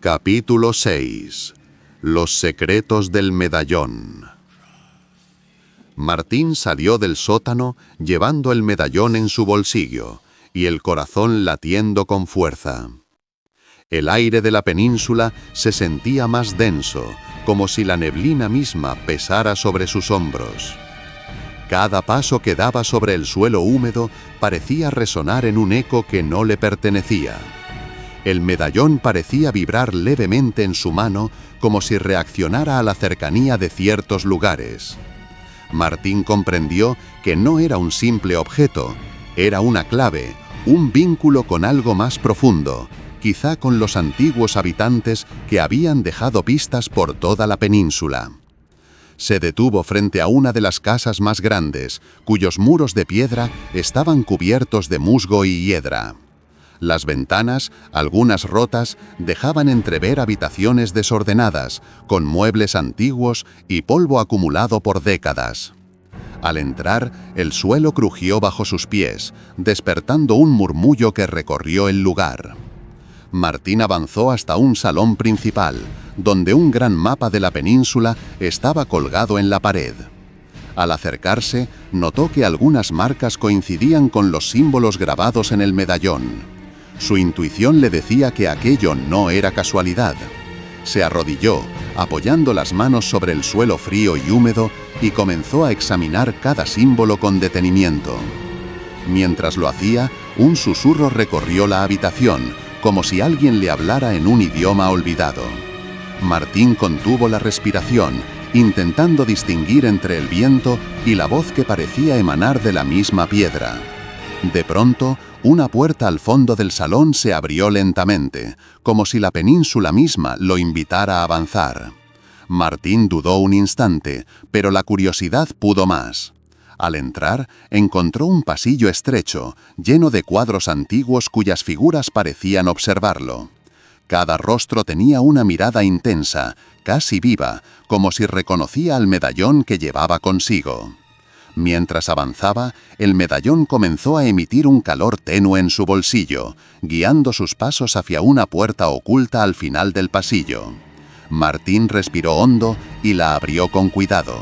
Capítulo 6. Los secretos del medallón. Martín salió del sótano llevando el medallón en su bolsillo y el corazón latiendo con fuerza. El aire de la península se sentía más denso, como si la neblina misma pesara sobre sus hombros. Cada paso que daba sobre el suelo húmedo parecía resonar en un eco que no le pertenecía. El medallón parecía vibrar levemente en su mano, como si reaccionara a la cercanía de ciertos lugares. Martín comprendió que no era un simple objeto, era una clave, un vínculo con algo más profundo, quizá con los antiguos habitantes que habían dejado pistas por toda la península. Se detuvo frente a una de las casas más grandes, cuyos muros de piedra estaban cubiertos de musgo y hiedra. Las ventanas, algunas rotas, dejaban entrever habitaciones desordenadas, con muebles antiguos y polvo acumulado por décadas. Al entrar, el suelo crujió bajo sus pies, despertando un murmullo que recorrió el lugar. Martín avanzó hasta un salón principal, donde un gran mapa de la península estaba colgado en la pared. Al acercarse, notó que algunas marcas coincidían con los símbolos grabados en el medallón. Su intuición le decía que aquello no era casualidad. Se arrodilló, apoyando las manos sobre el suelo frío y húmedo, y comenzó a examinar cada símbolo con detenimiento. Mientras lo hacía, un susurro recorrió la habitación, como si alguien le hablara en un idioma olvidado. Martín contuvo la respiración, intentando distinguir entre el viento y la voz que parecía emanar de la misma piedra. De pronto, una puerta al fondo del salón se abrió lentamente, como si la península misma lo invitara a avanzar. Martín dudó un instante, pero la curiosidad pudo más. Al entrar, encontró un pasillo estrecho, lleno de cuadros antiguos cuyas figuras parecían observarlo. Cada rostro tenía una mirada intensa, casi viva, como si reconocía al medallón que llevaba consigo. Mientras avanzaba, el medallón comenzó a emitir un calor tenue en su bolsillo, guiando sus pasos hacia una puerta oculta al final del pasillo. Martín respiró hondo y la abrió con cuidado.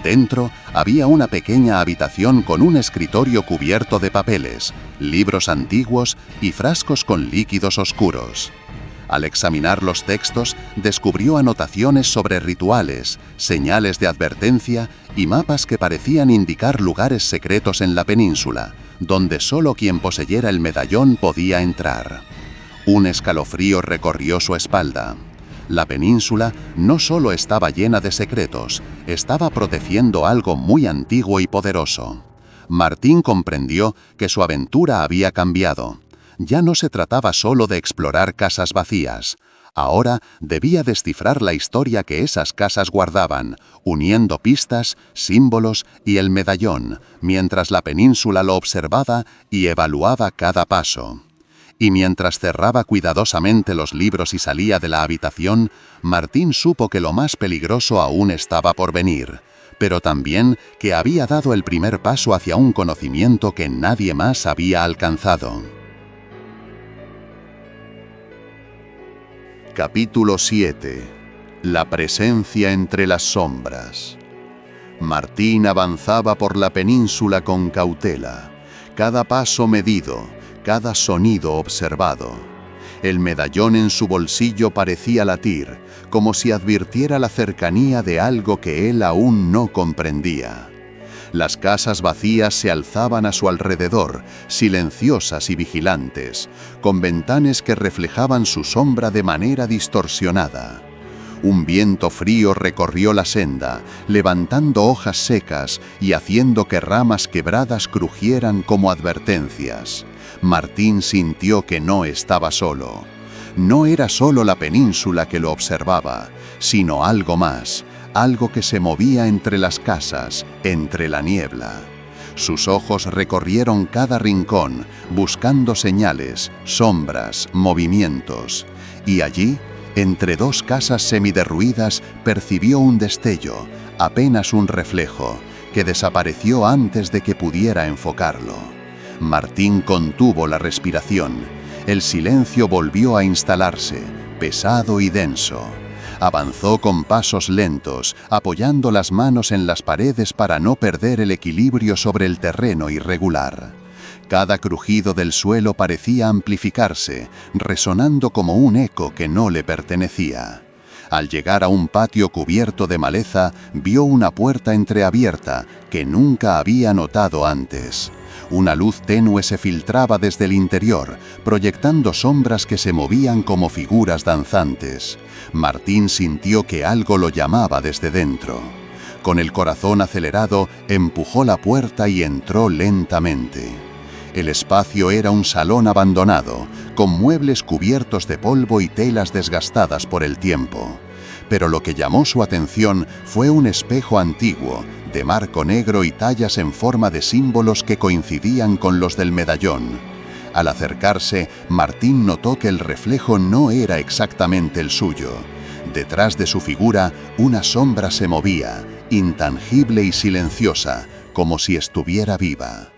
Dentro había una pequeña habitación con un escritorio cubierto de papeles, libros antiguos y frascos con líquidos oscuros. Al examinar los textos, descubrió anotaciones sobre rituales, señales de advertencia y mapas que parecían indicar lugares secretos en la península, donde solo quien poseyera el medallón podía entrar. Un escalofrío recorrió su espalda. La península no solo estaba llena de secretos, estaba protegiendo algo muy antiguo y poderoso. Martín comprendió que su aventura había cambiado. Ya no se trataba solo de explorar casas vacías. Ahora debía descifrar la historia que esas casas guardaban, uniendo pistas, símbolos y el medallón, mientras la península lo observaba y evaluaba cada paso. Y mientras cerraba cuidadosamente los libros y salía de la habitación, Martín supo que lo más peligroso aún estaba por venir, pero también que había dado el primer paso hacia un conocimiento que nadie más había alcanzado. Capítulo 7. La presencia entre las sombras. Martín avanzaba por la península con cautela, cada paso medido, cada sonido observado. El medallón en su bolsillo parecía latir, como si advirtiera la cercanía de algo que él aún no comprendía. Las casas vacías se alzaban a su alrededor, silenciosas y vigilantes, con ventanas que reflejaban su sombra de manera distorsionada. Un viento frío recorrió la senda, levantando hojas secas y haciendo que ramas quebradas crujieran como advertencias. Martín sintió que no estaba solo. No era solo la península que lo observaba, sino algo más. Algo que se movía entre las casas, entre la niebla. Sus ojos recorrieron cada rincón, buscando señales, sombras, movimientos. Y allí, entre dos casas semiderruidas, percibió un destello, apenas un reflejo, que desapareció antes de que pudiera enfocarlo. Martín contuvo la respiración. El silencio volvió a instalarse, pesado y denso. Avanzó con pasos lentos, apoyando las manos en las paredes para no perder el equilibrio sobre el terreno irregular. Cada crujido del suelo parecía amplificarse, resonando como un eco que no le pertenecía. Al llegar a un patio cubierto de maleza, vio una puerta entreabierta que nunca había notado antes. Una luz tenue se filtraba desde el interior, proyectando sombras que se movían como figuras danzantes. Martín sintió que algo lo llamaba desde dentro. Con el corazón acelerado, empujó la puerta y entró lentamente. El espacio era un salón abandonado, con muebles cubiertos de polvo y telas desgastadas por el tiempo. Pero lo que llamó su atención fue un espejo antiguo, de marco negro y tallas en forma de símbolos que coincidían con los del medallón. Al acercarse, Martín notó que el reflejo no era exactamente el suyo. Detrás de su figura, una sombra se movía, intangible y silenciosa, como si estuviera viva.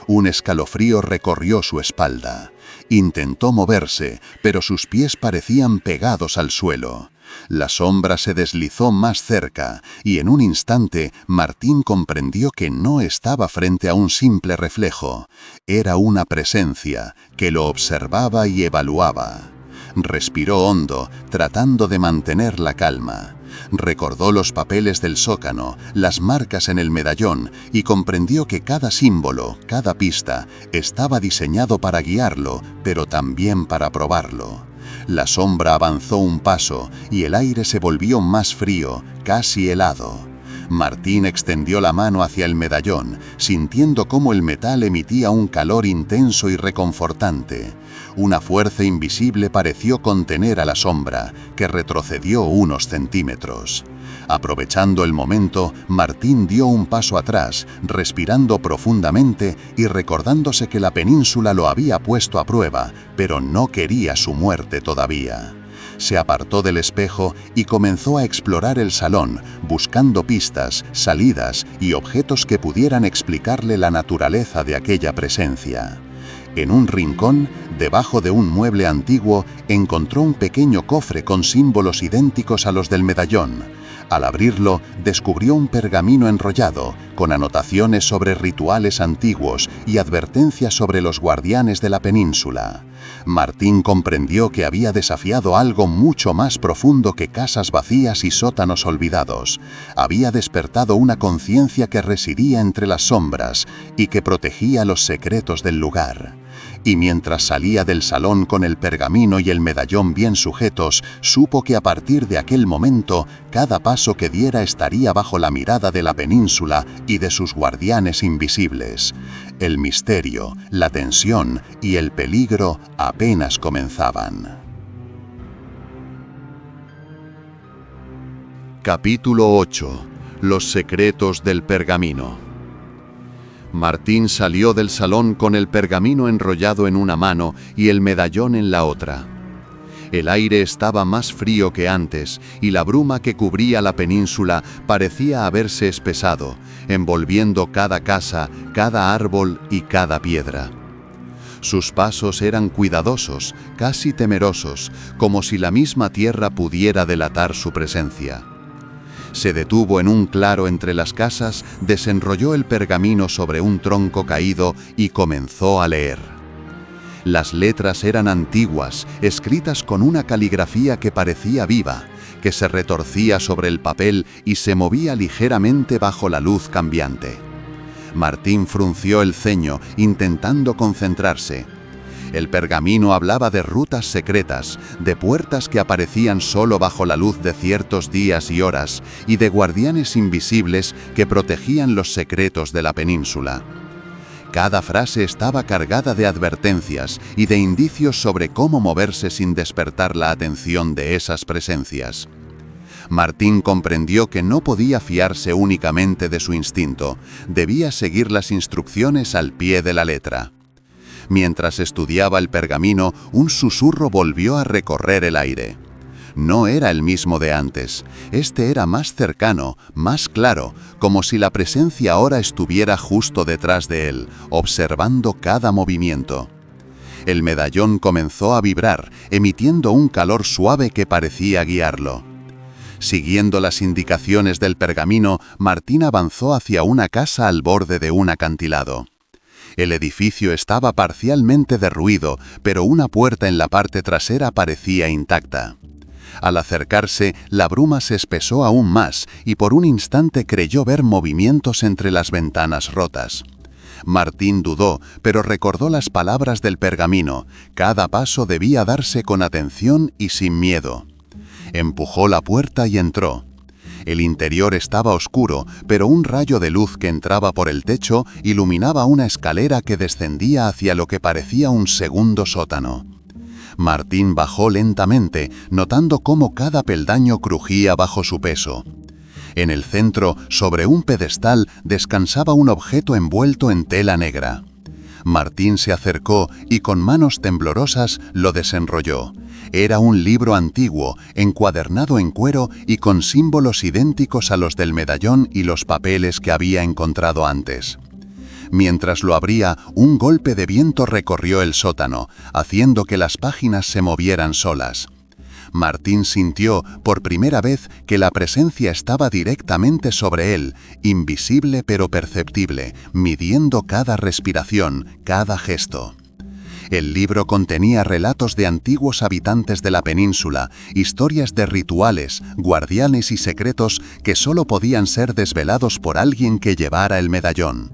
Un escalofrío recorrió su espalda. Intentó moverse, pero sus pies parecían pegados al suelo. La sombra se deslizó más cerca, y en un instante Martín comprendió que no estaba frente a un simple reflejo. Era una presencia que lo observaba y evaluaba. Respiró hondo, tratando de mantener la calma. Recordó los papeles del zócano, las marcas en el medallón y comprendió que cada símbolo, cada pista, estaba diseñado para guiarlo, pero también para probarlo. La sombra avanzó un paso y el aire se volvió más frío, casi helado. Martín extendió la mano hacia el medallón, sintiendo cómo el metal emitía un calor intenso y reconfortante. Una fuerza invisible pareció contener a la sombra, que retrocedió unos centímetros. Aprovechando el momento, Martín dio un paso atrás, respirando profundamente y recordándose que la península lo había puesto a prueba, pero no quería su muerte todavía. Se apartó del espejo y comenzó a explorar el salón, buscando pistas, salidas y objetos que pudieran explicarle la naturaleza de aquella presencia. En un rincón, debajo de un mueble antiguo, encontró un pequeño cofre con símbolos idénticos a los del medallón. Al abrirlo, descubrió un pergamino enrollado, con anotaciones sobre rituales antiguos y advertencias sobre los guardianes de la península. Martín comprendió que había desafiado algo mucho más profundo que casas vacías y sótanos olvidados. Había despertado una conciencia que residía entre las sombras y que protegía los secretos del lugar. Y mientras salía del salón con el pergamino y el medallón bien sujetos, supo que a partir de aquel momento, cada paso que diera estaría bajo la mirada de la península y de sus guardianes invisibles. El misterio, la tensión y el peligro apenas comenzaban. Capítulo 8. Los secretos del pergamino. Martín salió del salón con el pergamino enrollado en una mano y el medallón en la otra. El aire estaba más frío que antes y la bruma que cubría la península parecía haberse espesado, envolviendo cada casa, cada árbol y cada piedra. Sus pasos eran cuidadosos, casi temerosos, como si la misma tierra pudiera delatar su presencia. Se detuvo en un claro entre las casas, desenrolló el pergamino sobre un tronco caído y comenzó a leer. Las letras eran antiguas, escritas con una caligrafía que parecía viva, que se retorcía sobre el papel y se movía ligeramente bajo la luz cambiante. Martín frunció el ceño, intentando concentrarse. El pergamino hablaba de rutas secretas, de puertas que aparecían solo bajo la luz de ciertos días y horas, y de guardianes invisibles que protegían los secretos de la península. Cada frase estaba cargada de advertencias y de indicios sobre cómo moverse sin despertar la atención de esas presencias. Martín comprendió que no podía fiarse únicamente de su instinto, debía seguir las instrucciones al pie de la letra. Mientras estudiaba el pergamino, un susurro volvió a recorrer el aire. No era el mismo de antes. Este era más cercano, más claro, como si la presencia ahora estuviera justo detrás de él, observando cada movimiento. El medallón comenzó a vibrar, emitiendo un calor suave que parecía guiarlo. Siguiendo las indicaciones del pergamino, Martín avanzó hacia una casa al borde de un acantilado. El edificio estaba parcialmente derruido, pero una puerta en la parte trasera parecía intacta. Al acercarse, la bruma se espesó aún más y por un instante creyó ver movimientos entre las ventanas rotas. Martín dudó, pero recordó las palabras del pergamino. Cada paso debía darse con atención y sin miedo. Empujó la puerta y entró. El interior estaba oscuro, pero un rayo de luz que entraba por el techo iluminaba una escalera que descendía hacia lo que parecía un segundo sótano. Martín bajó lentamente, notando cómo cada peldaño crujía bajo su peso. En el centro, sobre un pedestal, descansaba un objeto envuelto en tela negra. Martín se acercó y con manos temblorosas lo desenrolló. Era un libro antiguo, encuadernado en cuero y con símbolos idénticos a los del medallón y los papeles que había encontrado antes. Mientras lo abría, un golpe de viento recorrió el sótano, haciendo que las páginas se movieran solas. Martín sintió, por primera vez, que la presencia estaba directamente sobre él, invisible pero perceptible, midiendo cada respiración, cada gesto. El libro contenía relatos de antiguos habitantes de la península, historias de rituales, guardianes y secretos que solo podían ser desvelados por alguien que llevara el medallón.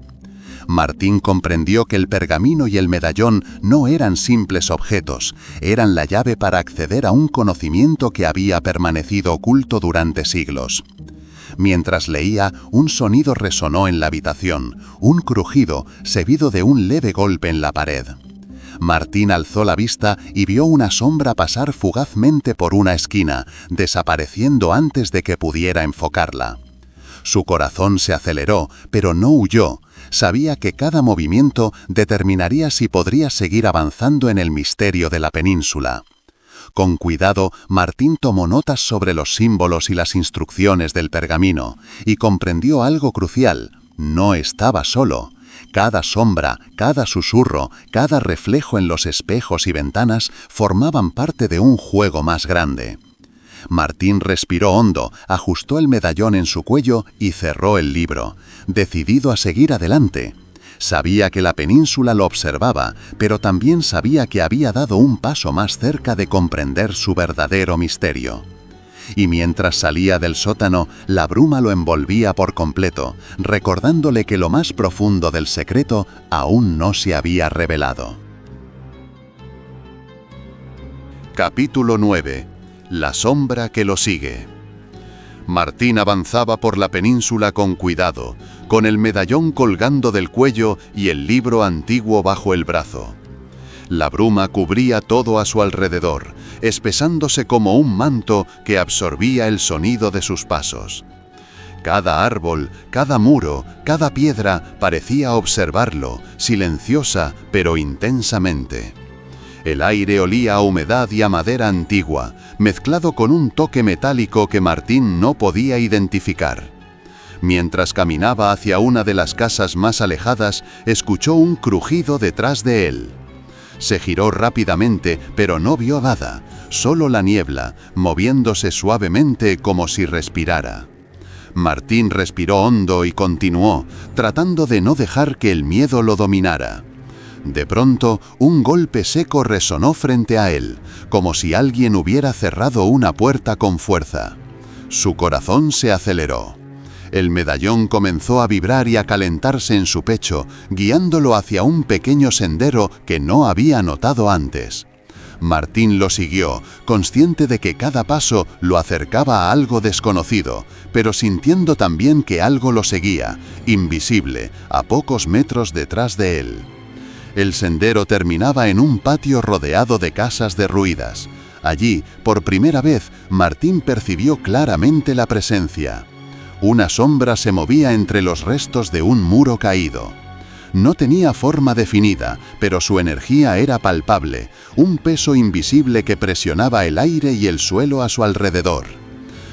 Martín comprendió que el pergamino y el medallón no eran simples objetos, eran la llave para acceder a un conocimiento que había permanecido oculto durante siglos. Mientras leía, un sonido resonó en la habitación, un crujido seguido de un leve golpe en la pared. Martín alzó la vista y vio una sombra pasar fugazmente por una esquina, desapareciendo antes de que pudiera enfocarla. Su corazón se aceleró, pero no huyó. Sabía que cada movimiento determinaría si podría seguir avanzando en el misterio de la península. Con cuidado, Martín tomó notas sobre los símbolos y las instrucciones del pergamino, y comprendió algo crucial: no estaba solo. Cada sombra, cada susurro, cada reflejo en los espejos y ventanas formaban parte de un juego más grande. Martín respiró hondo, ajustó el medallón en su cuello y cerró el libro, decidido a seguir adelante. Sabía que la península lo observaba, pero también sabía que había dado un paso más cerca de comprender su verdadero misterio. Y mientras salía del sótano, la bruma lo envolvía por completo, recordándole que lo más profundo del secreto aún no se había revelado. Capítulo 9. La sombra que lo sigue. Martín avanzaba por la península con cuidado, con el medallón colgando del cuello y el libro antiguo bajo el brazo. La bruma cubría todo a su alrededor, espesándose como un manto que absorbía el sonido de sus pasos. Cada árbol, cada muro, cada piedra parecía observarlo, silenciosa pero intensamente. El aire olía a humedad y a madera antigua, mezclado con un toque metálico que Martín no podía identificar. Mientras caminaba hacia una de las casas más alejadas, escuchó un crujido detrás de él. Se giró rápidamente, pero no vio nada, solo la niebla, moviéndose suavemente como si respirara. Martín respiró hondo y continuó, tratando de no dejar que el miedo lo dominara. De pronto, un golpe seco resonó frente a él, como si alguien hubiera cerrado una puerta con fuerza. Su corazón se aceleró. El medallón comenzó a vibrar y a calentarse en su pecho, guiándolo hacia un pequeño sendero que no había notado antes. Martín lo siguió, consciente de que cada paso lo acercaba a algo desconocido, pero sintiendo también que algo lo seguía, invisible, a pocos metros detrás de él. El sendero terminaba en un patio rodeado de casas derruidas. Allí, por primera vez, Martín percibió claramente la presencia. Una sombra se movía entre los restos de un muro caído. No tenía forma definida, pero su energía era palpable, un peso invisible que presionaba el aire y el suelo a su alrededor.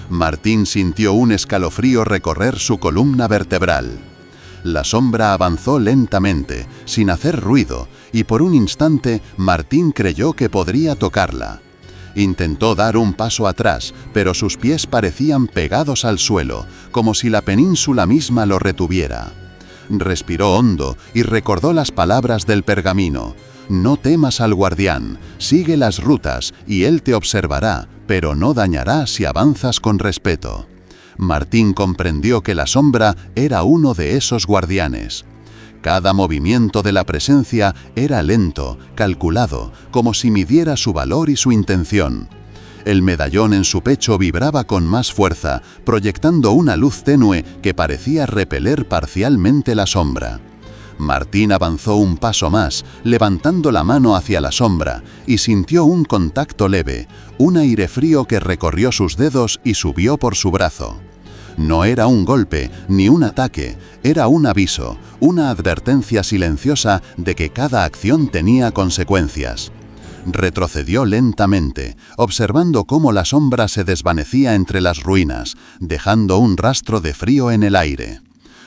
Martín sintió un escalofrío recorrer su columna vertebral. La sombra avanzó lentamente, sin hacer ruido, y por un instante Martín creyó que podría tocarla. Intentó dar un paso atrás, pero sus pies parecían pegados al suelo, como si la península misma lo retuviera. Respiró hondo y recordó las palabras del pergamino. No temas al guardián, sigue las rutas y él te observará, pero no dañará si avanzas con respeto. Martín comprendió que la sombra era uno de esos guardianes. Cada movimiento de la presencia era lento, calculado, como si midiera su valor y su intención. El medallón en su pecho vibraba con más fuerza, proyectando una luz tenue que parecía repeler parcialmente la sombra. Martín avanzó un paso más, levantando la mano hacia la sombra, y sintió un contacto leve, un aire frío que recorrió sus dedos y subió por su brazo. No era un golpe, ni un ataque, era un aviso, una advertencia silenciosa de que cada acción tenía consecuencias. Retrocedió lentamente, observando cómo la sombra se desvanecía entre las ruinas, dejando un rastro de frío en el aire.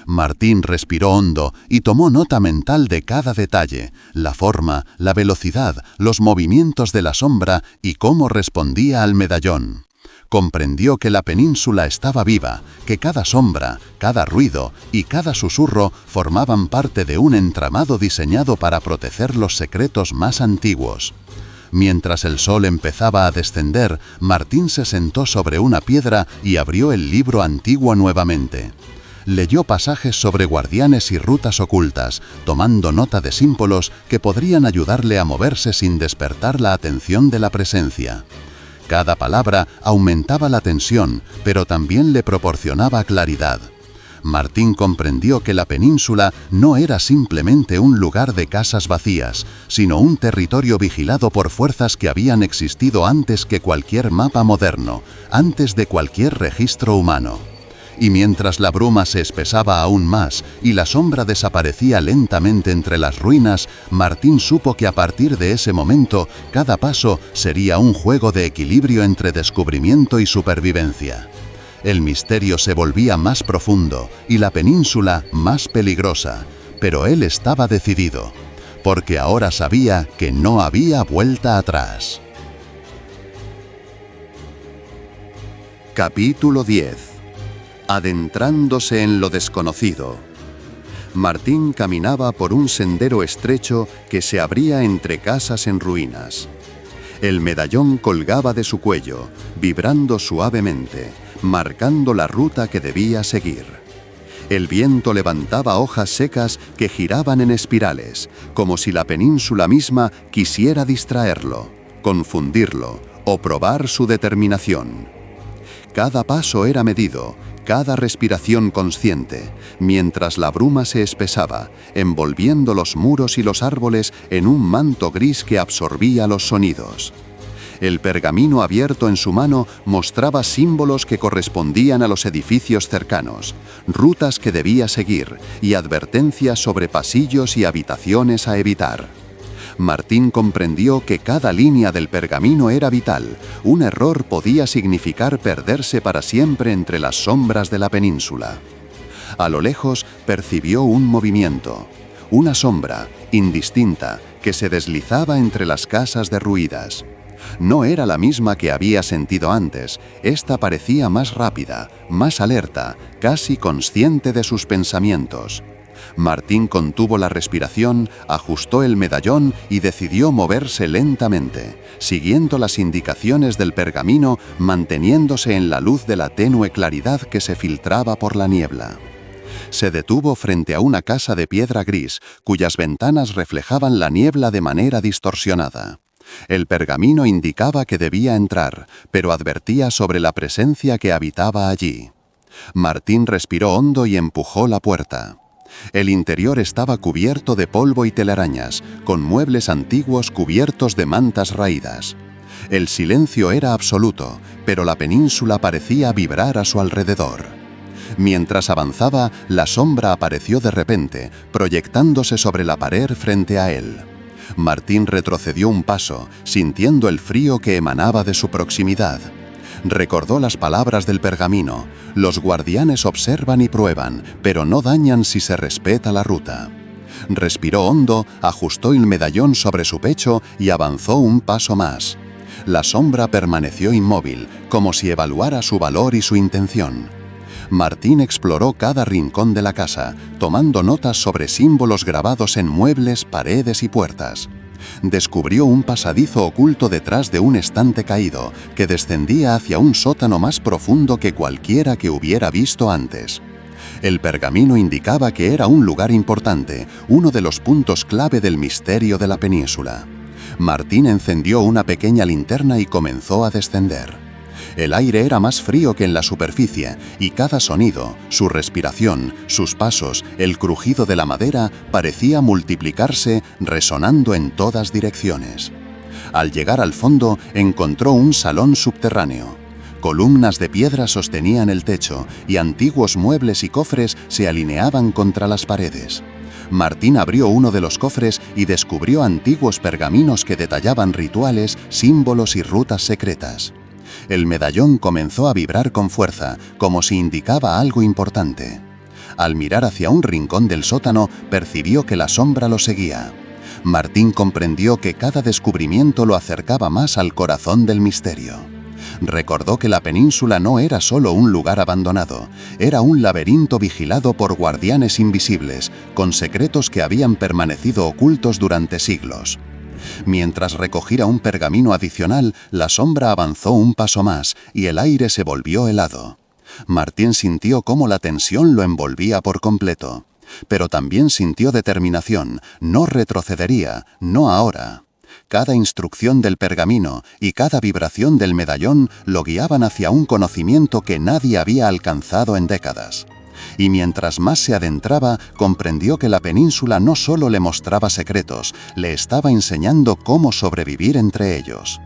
Martín respiró hondo y tomó nota mental de cada detalle, la forma, la velocidad, los movimientos de la sombra y cómo respondía al medallón. Comprendió que la península estaba viva, que cada sombra, cada ruido y cada susurro formaban parte de un entramado diseñado para proteger los secretos más antiguos. Mientras el sol empezaba a descender, Martín se sentó sobre una piedra y abrió el libro antiguo nuevamente. Leyó pasajes sobre guardianes y rutas ocultas, tomando nota de símbolos que podrían ayudarle a moverse sin despertar la atención de la presencia. Cada palabra aumentaba la tensión, pero también le proporcionaba claridad. Martín comprendió que la península no era simplemente un lugar de casas vacías, sino un territorio vigilado por fuerzas que habían existido antes que cualquier mapa moderno, antes de cualquier registro humano. Y mientras la bruma se espesaba aún más y la sombra desaparecía lentamente entre las ruinas, Martín supo que a partir de ese momento, cada paso sería un juego de equilibrio entre descubrimiento y supervivencia. El misterio se volvía más profundo y la península más peligrosa, pero él estaba decidido, porque ahora sabía que no había vuelta atrás. Capítulo 10. Adentrándose en lo desconocido. Martín caminaba por un sendero estrecho que se abría entre casas en ruinas. El medallón colgaba de su cuello, vibrando suavemente, marcando la ruta que debía seguir. El viento levantaba hojas secas que giraban en espirales, como si la península misma quisiera distraerlo, confundirlo o probar su determinación. Cada paso era medido, cada respiración consciente, mientras la bruma se espesaba, envolviendo los muros y los árboles en un manto gris que absorbía los sonidos. El pergamino abierto en su mano mostraba símbolos que correspondían a los edificios cercanos, rutas que debía seguir y advertencias sobre pasillos y habitaciones a evitar. Martín comprendió que cada línea del pergamino era vital. Un error podía significar perderse para siempre entre las sombras de la península. A lo lejos percibió un movimiento, una sombra, indistinta, que se deslizaba entre las casas derruidas. No era la misma que había sentido antes. Esta parecía más rápida, más alerta, casi consciente de sus pensamientos. Martín contuvo la respiración, ajustó el medallón y decidió moverse lentamente, siguiendo las indicaciones del pergamino, manteniéndose en la luz de la tenue claridad que se filtraba por la niebla. Se detuvo frente a una casa de piedra gris, cuyas ventanas reflejaban la niebla de manera distorsionada. El pergamino indicaba que debía entrar, pero advertía sobre la presencia que habitaba allí. Martín respiró hondo y empujó la puerta. El interior estaba cubierto de polvo y telarañas, con muebles antiguos cubiertos de mantas raídas. El silencio era absoluto, pero la península parecía vibrar a su alrededor. Mientras avanzaba, la sombra apareció de repente, proyectándose sobre la pared frente a él. Martín retrocedió un paso, sintiendo el frío que emanaba de su proximidad. Recordó las palabras del pergamino: los guardianes observan y prueban, pero no dañan si se respeta la ruta. Respiró hondo, ajustó el medallón sobre su pecho y avanzó un paso más. La sombra permaneció inmóvil, como si evaluara su valor y su intención. Martín exploró cada rincón de la casa, tomando notas sobre símbolos grabados en muebles, paredes y puertas. Descubrió un pasadizo oculto detrás de un estante caído, que descendía hacia un sótano más profundo que cualquiera que hubiera visto antes. El pergamino indicaba que era un lugar importante, uno de los puntos clave del misterio de la península. Martín encendió una pequeña linterna y comenzó a descender. El aire era más frío que en la superficie, y cada sonido, su respiración, sus pasos, el crujido de la madera, parecía multiplicarse, resonando en todas direcciones. Al llegar al fondo, encontró un salón subterráneo. Columnas de piedra sostenían el techo, y antiguos muebles y cofres se alineaban contra las paredes. Martín abrió uno de los cofres y descubrió antiguos pergaminos que detallaban rituales, símbolos y rutas secretas. El medallón comenzó a vibrar con fuerza, como si indicaba algo importante. Al mirar hacia un rincón del sótano, percibió que la sombra lo seguía. Martín comprendió que cada descubrimiento lo acercaba más al corazón del misterio. Recordó que la península no era solo un lugar abandonado, era un laberinto vigilado por guardianes invisibles, con secretos que habían permanecido ocultos durante siglos. Mientras recogía un pergamino adicional, la sombra avanzó un paso más y el aire se volvió helado. Martín sintió cómo la tensión lo envolvía por completo. Pero también sintió determinación: no retrocedería, no ahora. Cada instrucción del pergamino y cada vibración del medallón lo guiaban hacia un conocimiento que nadie había alcanzado en décadas. Y mientras más se adentraba, comprendió que la península no solo le mostraba secretos, le estaba enseñando cómo sobrevivir entre ellos.